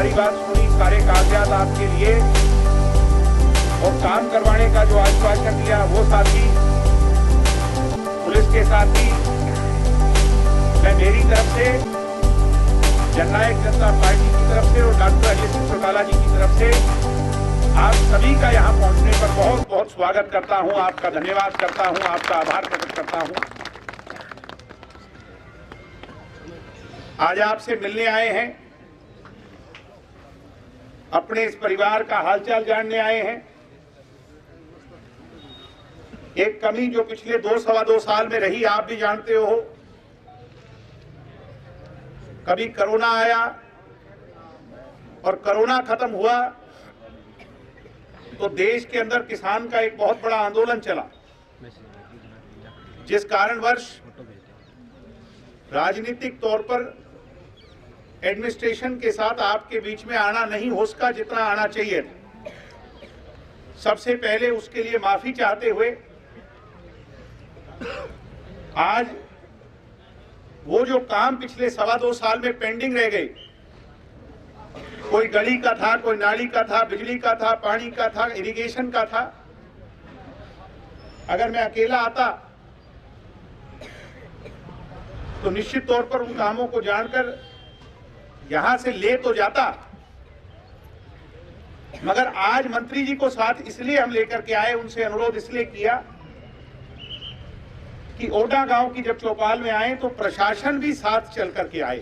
सारी बात सुनी, सारे कागजात आपके लिए और काम करवाने का जो आश्वासन दिया वो साथी, पुलिस के साथी, मैं मेरी तरफ से, जननायक जनता पार्टी की तरफ से और डॉक्टर अजय सिंह चौटाला जी की तरफ से आप सभी का यहाँ पहुँचने पर बहुत बहुत स्वागत करता हूँ, आपका धन्यवाद करता हूँ, आपका आभार प्रकट करता हूँ। आज आपसे मिलने आए हैं, अपने इस परिवार का हालचाल जानने आए हैं। एक कमी जो पिछले 2-2.25 साल में रही, आप भी जानते हो, कभी कोरोना आया और कोरोना खत्म हुआ तो देश के अंदर किसान का एक बहुत बड़ा आंदोलन चला, जिस कारणवश राजनीतिक तौर पर एडमिनिस्ट्रेशन के साथ आपके बीच में आना नहीं हो सका जितना आना चाहिए था। सबसे पहले उसके लिए माफी चाहते हुए आज वो जो काम पिछले 2.25 साल में पेंडिंग रह गए, कोई गली का था, कोई नाली का था, बिजली का था, पानी का था, इरिगेशन का था, अगर मैं अकेला आता तो निश्चित तौर पर उन कामों को जानकर यहां से ले तो जाता, मगर आज मंत्री जी को साथ इसलिए हम लेकर के आए, उनसे अनुरोध इसलिए किया कि ओडा गांव की जब चौपाल में आए तो प्रशासन भी साथ चल करके आए।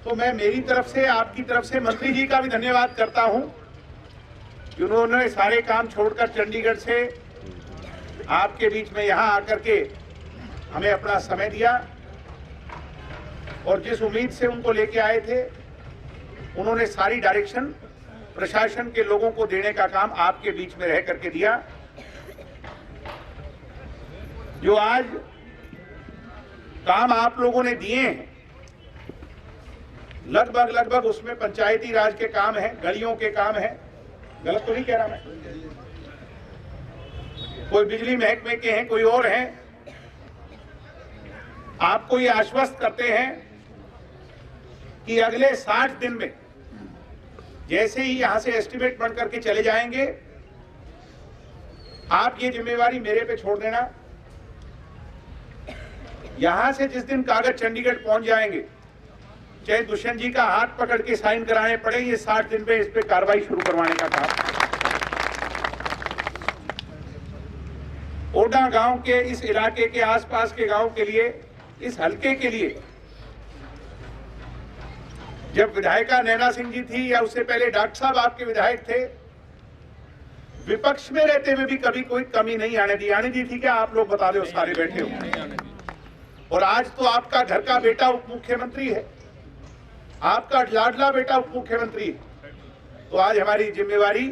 तो मैं मेरी तरफ से, आपकी तरफ से मंत्री जी का भी धन्यवाद करता हूं कि उन्होंने सारे काम छोड़कर चंडीगढ़ से आपके बीच में यहां आकर के हमें अपना समय दिया और जिस उम्मीद से उनको लेके आए थे, उन्होंने सारी डायरेक्शन प्रशासन के लोगों को देने का काम आपके बीच में रह करके दिया। जो आज काम आप लोगों ने दिए हैं, लगभग उसमें पंचायती राज के काम है, गलियों के काम है, गलत तो नहीं कह रहा मैं, कोई बिजली महकमे के हैं, कोई और हैं। आपको ये आश्वस्त करते हैं कि अगले 60 दिन में जैसे ही यहां से एस्टीमेट बन करके चले जाएंगे, आप ये जिम्मेवारी मेरे पे छोड़ देना। यहां से जिस दिन कागज चंडीगढ़ पहुंच जाएंगे, चाहे दुष्यंत जी का हाथ पकड़ के साइन कराने पड़े, ये 60 दिन में इस पे कार्रवाई शुरू करवाने का काम। ओडा गांव के, इस इलाके के आसपास के गांव के लिए, इस हलके के लिए, जब विधायिका नैना सिंह जी थी या उससे पहले डॉक्टर साहब आपके विधायक थे, विपक्ष में रहते हुए भी कभी कोई कमी नहीं आने दी थी क्या? आप लोग बता दो, सारे बैठे हो। और आज तो आपका घर का बेटा उप मुख्यमंत्री है, आपका लाडला बेटा उप मुख्यमंत्री है, तो आज हमारी जिम्मेवारी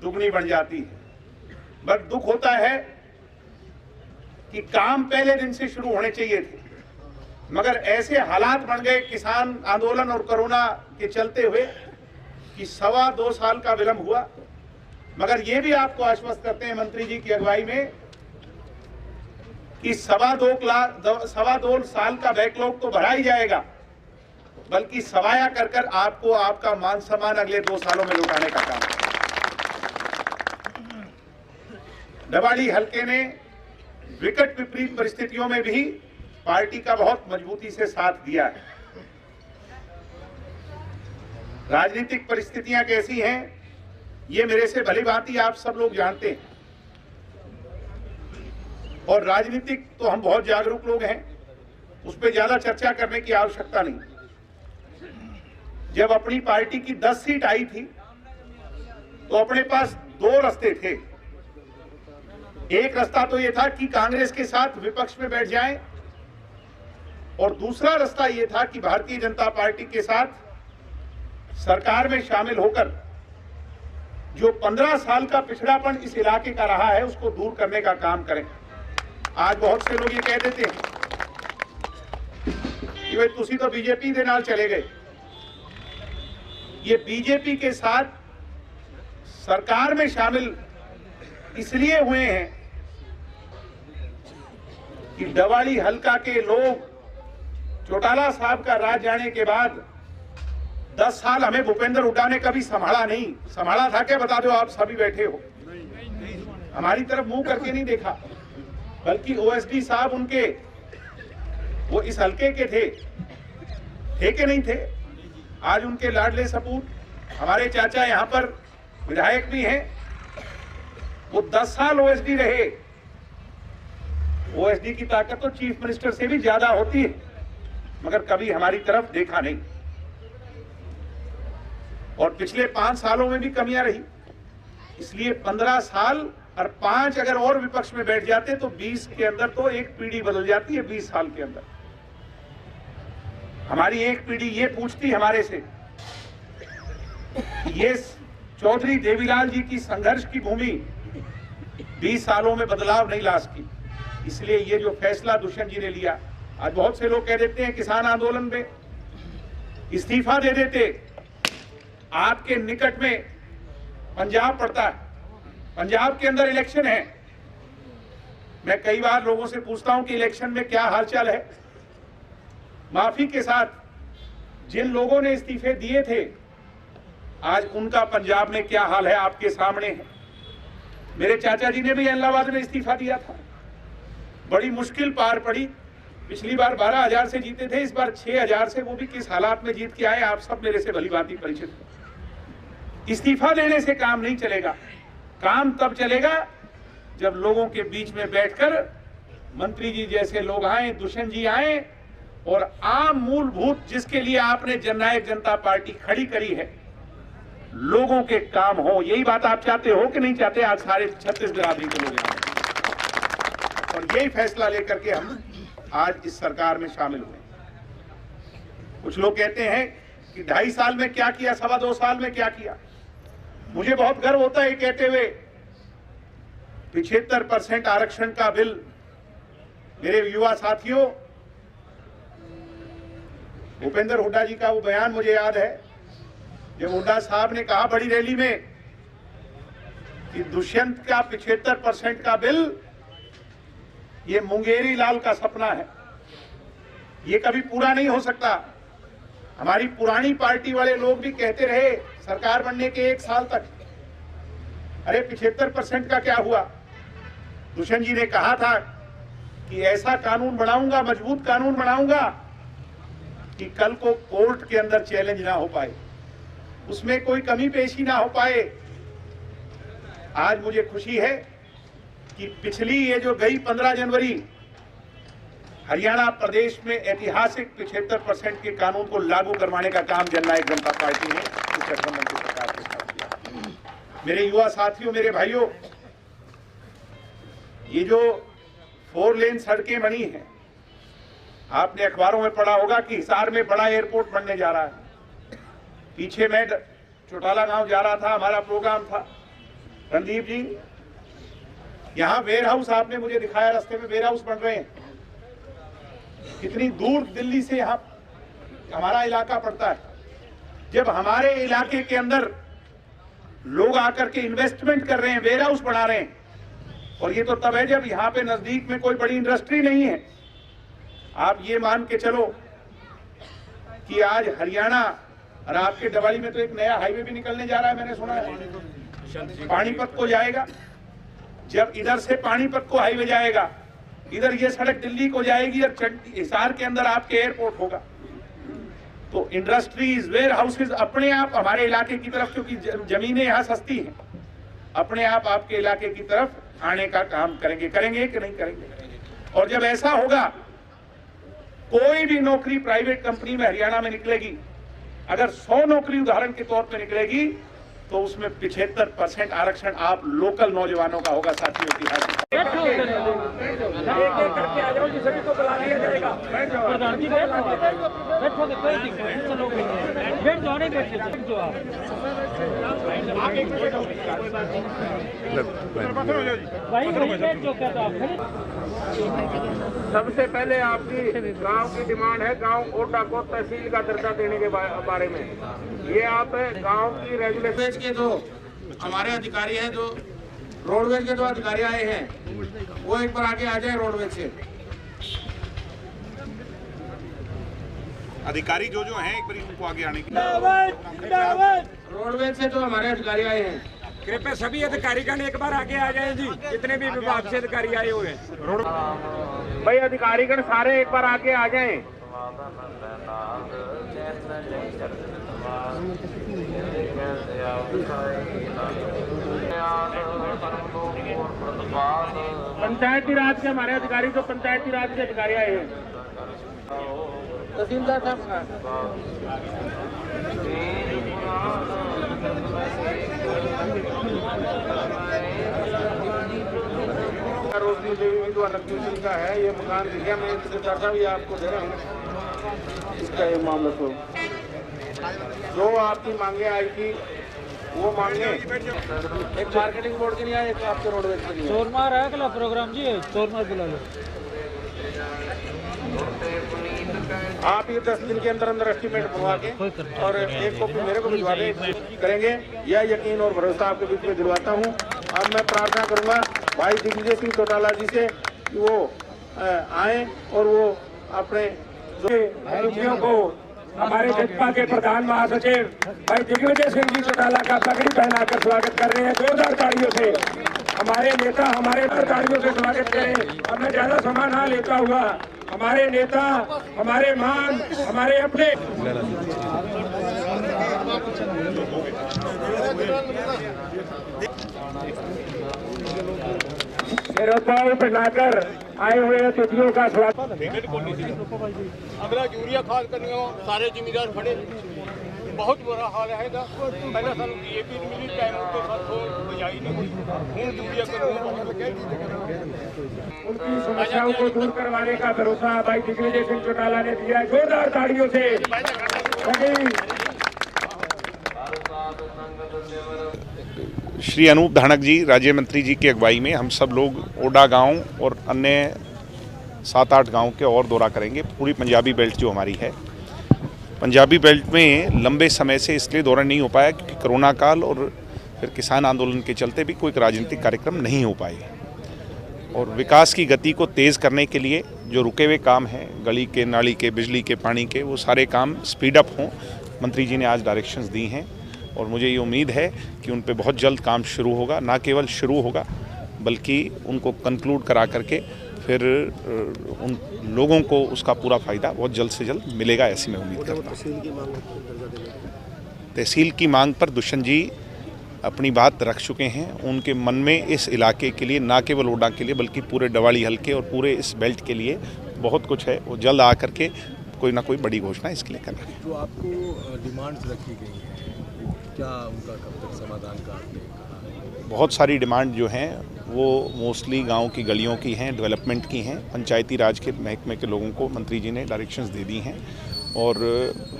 दुगनी बन जाती है। बस दुख होता है कि काम पहले दिन से शुरू होने चाहिए थे, मगर ऐसे हालात बन गए किसान आंदोलन और कोरोना के चलते हुए कि 2.25 साल का विलंब हुआ। मगर ये भी आपको आश्वस्त करते हैं मंत्री जी की अगुवाई में कि 2.25 साल का बैकलॉग तो भरा ही जाएगा, बल्कि सवाया कर आपको आपका मान सम्मान अगले 2 सालों में लौटाने का काम। डवाड़ी हलके ने विकट विपरीत परिस्थितियों में भी पार्टी का बहुत मजबूती से साथ दिया है। राजनीतिक परिस्थितियां कैसी हैं, ये मेरे से भली भांति आप सब लोग जानते हैं, और राजनीतिक तो हम बहुत जागरूक लोग हैं, उस पर ज्यादा चर्चा करने की आवश्यकता नहीं। जब अपनी पार्टी की 10 सीट आई थी तो अपने पास 2 रास्ते थे। एक रास्ता तो ये था कि कांग्रेस के साथ विपक्ष में बैठ जाएं, और दूसरा रास्ता ये था कि भारतीय जनता पार्टी के साथ सरकार में शामिल होकर जो 15 साल का पिछड़ापन इस इलाके का रहा है, उसको दूर करने का काम करें। आज बहुत से लोग ये कह देते हैं कि भाई तुसी तो बीजेपी के नाल चले गए। ये बीजेपी के साथ सरकार में शामिल इसलिए हुए हैं कि डवाड़ी हलका के लोग चौटाला साहब का राज जाने के बाद 10 साल हमें भूपेंद्र हुड्डा ने कभी संभाला नहीं। संभाला था क्या, बता दो, आप सभी बैठे हो, हमारी तरफ मुंह करके नहीं देखा। बल्कि ओएसडी साहब उनके वो इस हल्के के थे कि नहीं थे? आज उनके लाडले सपूत हमारे चाचा यहाँ पर विधायक भी हैं, वो 10 साल ओएसडी रहे। ओएसडी की ताकत तो चीफ मिनिस्टर से भी ज्यादा होती है, मगर कभी हमारी तरफ देखा नहीं। और पिछले 5 सालों में भी कमियां रही, इसलिए 15 साल और 5 अगर और विपक्ष में बैठ जाते तो 20 के अंदर तो एक पीढ़ी बदल जाती है। 20 साल के अंदर हमारी एक पीढ़ी ये पूछती हमारे से, ये चौधरी देवीलाल जी की संघर्ष की भूमि 20 सालों में बदलाव नहीं ला सकी। इसलिए ये जो फैसला दुष्यंत जी ने लिया, आज बहुत से लोग कह देते हैं किसान आंदोलन में इस्तीफा दे देते। आपके निकट में पंजाब पड़ता है, पंजाब के अंदर इलेक्शन है। मैं कई बार लोगों से पूछता हूं कि इलेक्शन में क्या हालचाल है। माफी के साथ जिन लोगों ने इस्तीफे दिए थे, आज उनका पंजाब में क्या हाल है आपके सामने है। मेरे चाचा जी ने भी इलाहाबाद में इस्तीफा दिया था, बड़ी मुश्किल पार पड़ी। पिछली बार 12,000 से जीते थे, इस बार 6,000 से, वो भी किस हालात में जीत के आए, आप सब मेरे से भलीभांति परिचित हैं। इस्तीफा देने से काम नहीं चलेगा, काम तब चलेगा जब लोगों के बीच में बैठकर मंत्री जी जैसे लोग आए, दुष्यंत जी आए, और आम मूलभूत जिसके लिए आपने जननायक जनता पार्टी खड़ी करी है, लोगों के काम हो। यही बात आप चाहते हो कि नहीं चाहते? आज सारे 36 बिरादरी के लोग आए और यही फैसला लेकर के हम आज इस सरकार में शामिल हुए। कुछ लोग कहते हैं कि 2.5 साल में क्या किया, 2.25 साल में क्या किया। मुझे बहुत गर्व होता है कहते हुए, 75% आरक्षण का बिल, मेरे युवा साथियों, भूपेंद्र हुड्डा जी का वो बयान मुझे याद है जब हुड्डा साहब ने कहा बड़ी रैली में कि दुष्यंत का 75% का बिल ये मुंगेरी लाल का सपना है, ये कभी पूरा नहीं हो सकता। हमारी पुरानी पार्टी वाले लोग भी कहते रहे सरकार बनने के 1 साल तक, अरे 75% का क्या हुआ। दुष्यंत जी ने कहा था कि ऐसा कानून बनाऊंगा, मजबूत कानून बनाऊंगा कि कल को कोर्ट के अंदर चैलेंज ना हो पाए, उसमें कोई कमी पेशी ना हो पाए। आज मुझे खुशी है कि पिछली ये जो गई 15 जनवरी हरियाणा प्रदेश में ऐतिहासिक 75% के कानून को लागू करवाने का काम जननायक जनता पार्टी ने इस गठबंधन की सरकार के साथ किया। मेरे युवा साथियों, मेरे भाइयों, ये जो 4 लेन सड़कें बनी हैं, आपने अखबारों में पढ़ा होगा कि हिसार में बड़ा एयरपोर्ट बनने जा रहा है। पीछे मैं चौटाला गांव जा रहा था, हमारा प्रोग्राम था, रणदीप जी, यहाँ वेयर हाउस आपने मुझे दिखाया, रास्ते में वेयर हाउस बन रहे हैं। कितनी दूर दिल्ली से यहाँ हमारा इलाका पड़ता है। जब हमारे इलाके के अंदर लोग आकर के इन्वेस्टमेंट कर रहे हैं, वेयर हाउस बना रहे हैं, और ये तो तब है जब यहाँ पे नजदीक में कोई बड़ी इंडस्ट्री नहीं है। आप ये मान के चलो कि आज हरियाणा और आपके डवाली में तो एक नया हाईवे भी निकलने जा रहा है, मैंने सुना है, पानीपत को जाएगा। जब इधर से पानीपत को हाईवे जाएगा, इधर ये सड़क दिल्ली को जाएगी और हिसार के अंदर आपके एयरपोर्ट होगा। तो इंडस्ट्रीज, वेयर हाउसेज अपने आप हमारे इलाके की तरफ, क्योंकि जमीनें यहाँ सस्ती हैं, अपने आप आपके इलाके की तरफ आने का काम करेंगे। करेंगे कि नहीं करेंगे? और जब ऐसा होगा, कोई भी नौकरी प्राइवेट कंपनी में हरियाणा में निकलेगी, अगर 100 नौकरी उदाहरण के तौर पर निकलेगी तो उसमें 75% आरक्षण आप लोकल नौजवानों का होगा। साथियों की सबसे पहले आपकी गांव की डिमांड है, गांव ओटा को तहसील का दर्जा देने के बारे में। ये आप गांव की रेगुलेशन के जो हमारे अधिकारी हैं, जो रोडवेज के जो अधिकारी आए हैं, वो एक बार आगे आ जाए रोडवेज से। अधिकारी जो हैं एक बार उनको आगे आने की। रोडवेज से जो हमारे अधिकारी आए हैं, कृपया सभी अधिकारीगण एक बार आगे आ जाएं जी, जितने भी विभाग से अधिकारी आए हुए हैं। भाई अधिकारीगण सारे एक बार आगे आ जाएं। पंचायती राज के हमारे अधिकारी, जो पंचायती राज के अधिकारी आए हैं, तहसीलदार साहब रोशनी देवी विधवा लक्ष्मी का है ये मकान दिखा, मैं तहसीलदार साहब ये आपको दे रहा हूँ। इसका ये मामला तो जो आपकी मांगे आई थी वो मांगे एक मार्केटिंग बोर्ड के नहीं आए, एक आपके रोडवेज के लिए चोरमार है अगला प्रोग्राम जी, चोरमार बुला लो। आप ये 10 दिन के अंदर अंदर एस्टीमेट बनवा के और एक कॉपी मेरे को भिजवा दे करेंगे, यह यकीन और भरोसा आपके बीच में दिलवाता हूँ। अब मैं प्रार्थना करूंगा भाई दिग्विजय सिंह चौटाला जी से कि वो आए और वो अपने जो को हमारे भाजपा के प्रधान महासचिव भाई दिग्विजय सिंह जी चौटाला का पगड़ी पहनाकर स्वागत कर रहे हैं। जोरदार तालियों से हमारे नेता, हमारे तालियों से स्वागत करें। अब मैं ज्यादा समय ना लेता हुआ हमारे नेता, हमारे मान, हमारे अपने सिरोत्साह पहनाकर आए हुए अतिथियों का स्वागत। अगला यूरिया खाद करने सारे जिम्मेदार खड़े, बहुत बुरा हाल है। पहले साल डीएपी मिली टाइम के साथ बजाई नहीं हुई, यूरिया उनकी समस्याओं को दूर करवाने का भरोसा भाई दिग्विजय सिंह चौटाला ने दिया है। जोरदार तालियों से श्री अनूप धानक जी, राज्य मंत्री जी की अगुवाई में हम सब लोग ओडा गांव और अन्य 7-8 गांव के और दौरा करेंगे। पूरी पंजाबी बेल्ट जो हमारी है, पंजाबी बेल्ट में लंबे समय से इसलिए दौरा नहीं हो पाया क्योंकि कोरोना काल और फिर किसान आंदोलन के चलते भी कोई राजनीतिक कार्यक्रम नहीं हो पाए। और विकास की गति को तेज़ करने के लिए जो रुके हुए काम हैं, गली के, नाली के, बिजली के, पानी के, वो सारे काम स्पीड अप हों, मंत्री जी ने आज डायरेक्शंस दी हैं। और मुझे ये उम्मीद है कि उन पे बहुत जल्द काम शुरू होगा, ना केवल शुरू होगा बल्कि उनको कंक्लूड करा करके फिर उन लोगों को उसका पूरा फ़ायदा बहुत जल्द से जल्द मिलेगा, ऐसी मैं उम्मीद करता हूँ। तहसील की मांग पर दुष्यंत जी अपनी बात रख चुके हैं। उनके मन में इस इलाके के लिए, ना केवल ओडा के लिए बल्कि पूरे डवाड़ी हल्के और पूरे इस बेल्ट के लिए बहुत कुछ है। वो जल्द आ करके कोई ना कोई बड़ी घोषणा इसके लिए कर रहे हैं। जो आपको डिमांड्स रखी गई हैं, क्या उनका कब तक समाधान का आपने कहा है? बहुत सारी डिमांड जो हैं वो मोस्टली गांव की गलियों की हैं, डेवलपमेंट की हैं। पंचायती राज के महकमे के लोगों को मंत्री जी ने डायरेक्शंस दे दी हैं और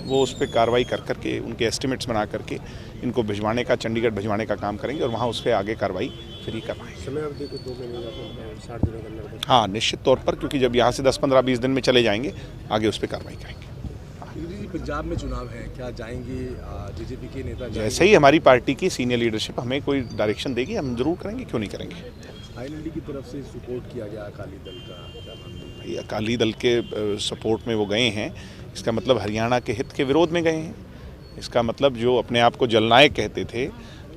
वो उस पर कार्रवाई कर करके उनके एस्टिमेट्स बना करके इनको भिजवाने का, चंडीगढ़ भिजवाने का काम करेंगे और वहाँ उस पर आगे कार्रवाई फिर ही करवाएंगे। समय अवधि को 2 महीने या 60 दिनों के अंदर? हाँ, निश्चित तौर पर, क्योंकि जब यहाँ से 10, 15, 20 दिन में चले जाएंगे आगे उस पर कार्रवाई करेंगे। पंजाब में चुनाव है, क्या जाएंगे बीजेपी के नेता? जैसे ही हमारी पार्टी की सीनियर लीडरशिप हमें कोई डायरेक्शन देगी हम जरूर करेंगे, क्यों नहीं करेंगे। आईएनएलडी की तरफ से सपोर्ट किया गया अकाली दल का, क्या मानते हैं? अकाली दल के सपोर्ट में वो गए हैं, इसका मतलब हरियाणा के हित के विरोध में गए हैं। इसका मतलब जो अपने आप को जननायक कहते थे,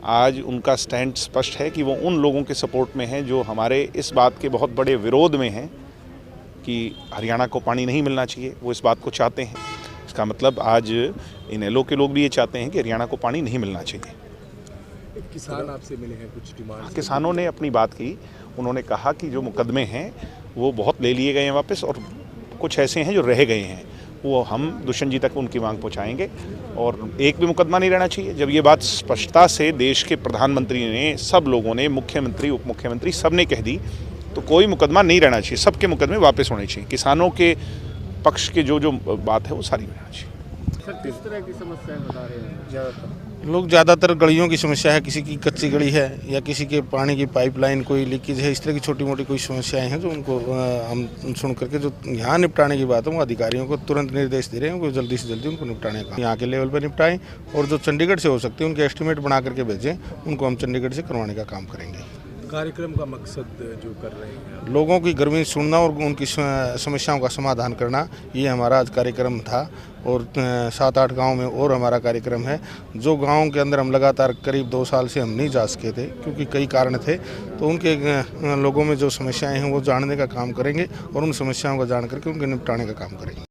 आज उनका स्टैंड स्पष्ट है कि वो उन लोगों के सपोर्ट में हैं जो हमारे इस बात के बहुत बड़े विरोध में हैं कि हरियाणा को पानी नहीं मिलना चाहिए। वो इस बात को चाहते हैं। इसका मतलब आज इनेलो के लोग भी ये चाहते हैं कि हरियाणा को पानी नहीं मिलना चाहिए। किसान आपसे मिले हैं, कुछ डिमांड? किसानों ने अपनी बात की। उन्होंने कहा कि जो मुकदमे हैं वो बहुत ले लिए गए हैं वापस और कुछ ऐसे हैं जो रह गए हैं, वो हम दुष्यंत जी तक उनकी मांग पहुंचाएंगे और एक भी मुकदमा नहीं रहना चाहिए। जब ये बात स्पष्टता से देश के प्रधानमंत्री ने, सब लोगों ने, मुख्यमंत्री, उप मुख्यमंत्री सब ने कह दी तो कोई मुकदमा नहीं रहना चाहिए, सबके मुकदमे वापस होने चाहिए। किसानों के पक्ष के जो बात है वो सारी रहना चाहिए। सर, किस तरह की समस्याएं बता रहे हैं ज़्यादातर? लोग ज़्यादातर गलियों की समस्या है, किसी की कच्ची गली है या किसी के पानी की पाइपलाइन कोई लीकेज है, इस तरह की छोटी मोटी कोई समस्याएं हैं जो उनको हम सुन करके जो यहाँ निपटाने की बात है वो अधिकारियों को तुरंत निर्देश दे रहे हैं, उनको जल्दी से जल्दी उनको निपटाने का यहाँ के लेवल पर निपटाएं और जो चंडीगढ़ से हो सकते हैं उनके एस्टीमेट बना करके भेजें, उनको हम चंडीगढ़ से करवाने का काम करेंगे। कार्यक्रम का मकसद जो कर रहे हैं? लोगों की गर्मी सुनना और उनकी समस्याओं का समाधान करना, ये हमारा आज कार्यक्रम था। और 7-8 गांव में और हमारा कार्यक्रम है। जो गांव के अंदर हम लगातार करीब 2 साल से हम नहीं जा सके थे क्योंकि कई कारण थे, तो उनके लोगों में जो समस्याएं हैं वो जानने का काम करेंगे और उन समस्याओं को जान करके उनके निपटाने का काम करेंगे।